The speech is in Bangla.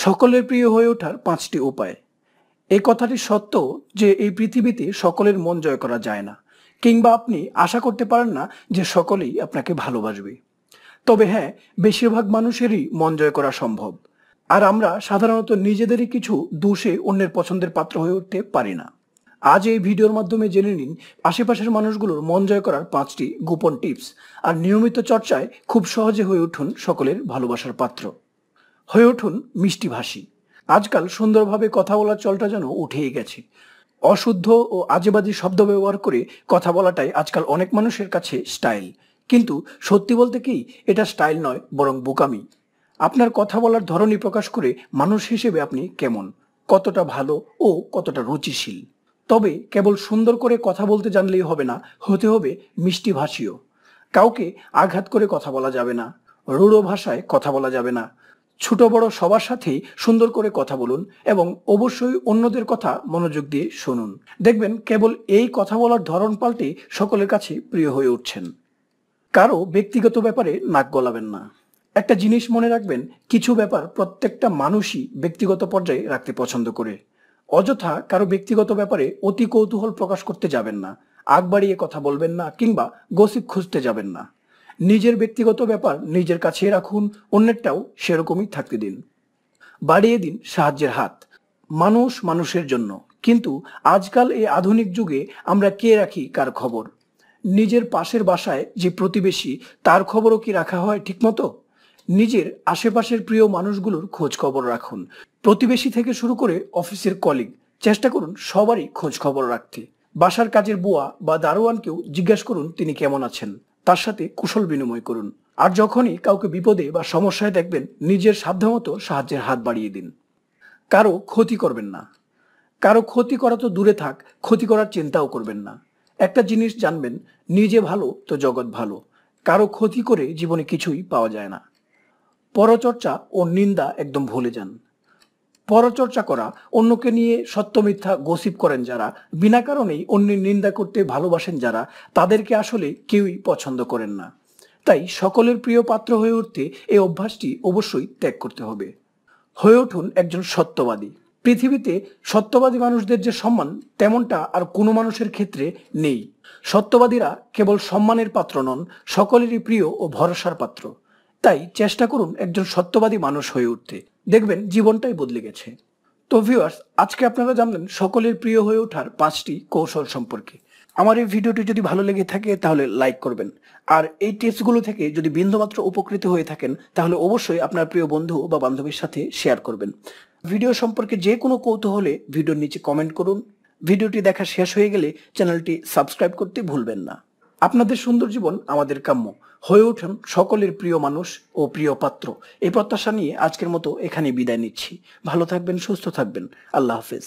সকলের প্রিয় হয়ে ওঠার ৫টি উপায়। এই কথাটি সত্য যে এই পৃথিবীতে সকলের মন জয় করা যায় না, কিংবা আপনি আশা করতে পারেন না যে সকলেই আপনাকে ভালোবাসবে। তবে হ্যাঁ, বেশিরভাগ মানুষেরই মন জয় করা সম্ভব। আর আমরা সাধারণত নিজেদেরই কিছু দোষে অন্যের পছন্দের পাত্র হয়ে উঠতে পারি না। আজ এই ভিডিওর মাধ্যমে জেনে নিন আশেপাশের মানুষগুলোর মন জয় করার ৫টি গোপন টিপস। আর নিয়মিত চর্চায় খুব সহজে হয়ে উঠুন সকলের ভালোবাসার পাত্র। হয়ে উঠুন মিষ্টিভাষী। আজকাল সুন্দরভাবে কথা বলার চলটা যেন উঠেই গেছে। অশুদ্ধ ও আজেবাজি শব্দ ব্যবহার করে কথা বলাটাই আজকাল অনেক মানুষের কাছে স্টাইল। কিন্তু সত্যি বলতে কি, এটা স্টাইল নয়, বরং বোকামি। আপনার কথা বলার ধরনই প্রকাশ করে মানুষ হিসেবে আপনি কেমন, কতটা ভালো ও কতটা রুচিশীল। তবে কেবল সুন্দর করে কথা বলতে জানলেই হবে না, হতে হবে মিষ্টিভাষীও। কাউকে আঘাত করে কথা বলা যাবে না, রূঢ় ভাষায় কথা বলা যাবে না। ছোট বড় সবার সাথেই সুন্দর করে কথা বলুন এবং অবশ্যই অন্যদের কথা মনোযোগ দিয়ে শুনুন। দেখবেন কেবল এই কথা বলার ধরন পাল্টে সকলের কাছে প্রিয় হয়ে উঠছেন। কারো ব্যক্তিগত ব্যাপারে নাক গলাবেন না। একটা জিনিস মনে রাখবেন, কিছু ব্যাপার প্রত্যেকটা মানুষই ব্যক্তিগত পর্যায়ে রাখতে পছন্দ করে। অযথা কারো ব্যক্তিগত ব্যাপারে অতি কৌতূহল প্রকাশ করতে যাবেন না, আগ বাড়িয়ে কথা বলবেন না, কিংবা গসিপ খুঁজতে যাবেন না। নিজের ব্যক্তিগত ব্যাপার নিজের কাছেই রাখুন, অন্যেরটাও সেরকমই থাকতে দিন। বাড়িয়ে দিন সাহায্যের হাত। মানুষ মানুষের জন্য, কিন্তু আজকাল এই আধুনিক যুগে আমরা কে রাখি কার খবর? নিজের পাশের বাসায় যে প্রতিবেশী, তার খবরও কি রাখা হয় ঠিকমতো? নিজের আশেপাশের প্রিয় মানুষগুলোর খোঁজ খবর রাখুন। প্রতিবেশী থেকে শুরু করে অফিসের কলিগ, চেষ্টা করুন সবারই খোঁজ খবর রাখতে। বাসার কাজের বুয়া বা দারোয়ানকেও জিজ্ঞাসা করুন তিনি কেমন আছেন, তার সাথে কুশল বিনিময় করুন। আর যখনই কাউকে বিপদে বা সমস্যায় দেখবেন, নিজের সাধ্যমতো সাহায্যের হাত বাড়িয়ে দিন। কারো ক্ষতি করবেন না। কারো ক্ষতি করা তো দূরে থাক, ক্ষতি করার চিন্তাও করবেন না। একটা জিনিস জানবেন, নিজে ভালো তো জগৎ ভালো। কারো ক্ষতি করে জীবনে কিছুই পাওয়া যায় না। পরচর্চা ও নিন্দা একদম ভুলে যান। পরচর্চা করা, অন্যকে নিয়ে সত্য মিথ্যা গসিপ করেন যারা, বিনা কারণেই অন্যের নিন্দা করতে ভালোবাসেন যারা, তাদেরকে আসলে কেউই পছন্দ করেন না। তাই সকলের প্রিয় পাত্র হয়ে উঠতে এই অভ্যাসটি অবশ্যই ত্যাগ করতে হবে। হয়ে উঠুন একজন সত্যবাদী। পৃথিবীতে সত্যবাদী মানুষদের যে সম্মান, তেমনটা আর কোনো মানুষের ক্ষেত্রে নেই। সত্যবাদীরা কেবল সম্মানের পাত্র নন, সকলেরই প্রিয় ও ভরসার পাত্র। তাই চেষ্টা করুন একজন সত্যবাদী মানুষ হয়ে উঠতে, দেখবেন জীবনটাই বদলে গেছে। তো ভিউয়ার্স, আজকে আপনারা জানলেন সকলের প্রিয় হয়ে ওঠার 5টি কৌশল সম্পর্কে। আমার এই ভিডিওটি যদি ভালো লেগে থাকে তাহলে লাইক করবেন। আর এই টিপসগুলো থেকে যদি বিন্দুমাত্র উপকৃত হয়ে থাকেন, তাহলে অবশ্যই আপনার প্রিয় বন্ধু বা বান্ধবীর সাথে শেয়ার করবেন। ভিডিও সম্পর্কে যে কোনো কৌতূহলে ভিডিওর নিচে কমেন্ট করুন। ভিডিওটি দেখা শেষ হয়ে গেলে চ্যানেলটি সাবস্ক্রাইব করতে ভুলবেন না। আপনাদের সুন্দর জীবন আমাদের কাম্য। হয়ে উঠুন সকলের প্রিয় মানুষ ও প্রিয় পাত্র। এই প্রত্যাশা নিয়ে আজকের মতো এখানে বিদায় নিচ্ছি। ভালো থাকবেন, সুস্থ থাকবেন। আল্লাহ হাফেজ।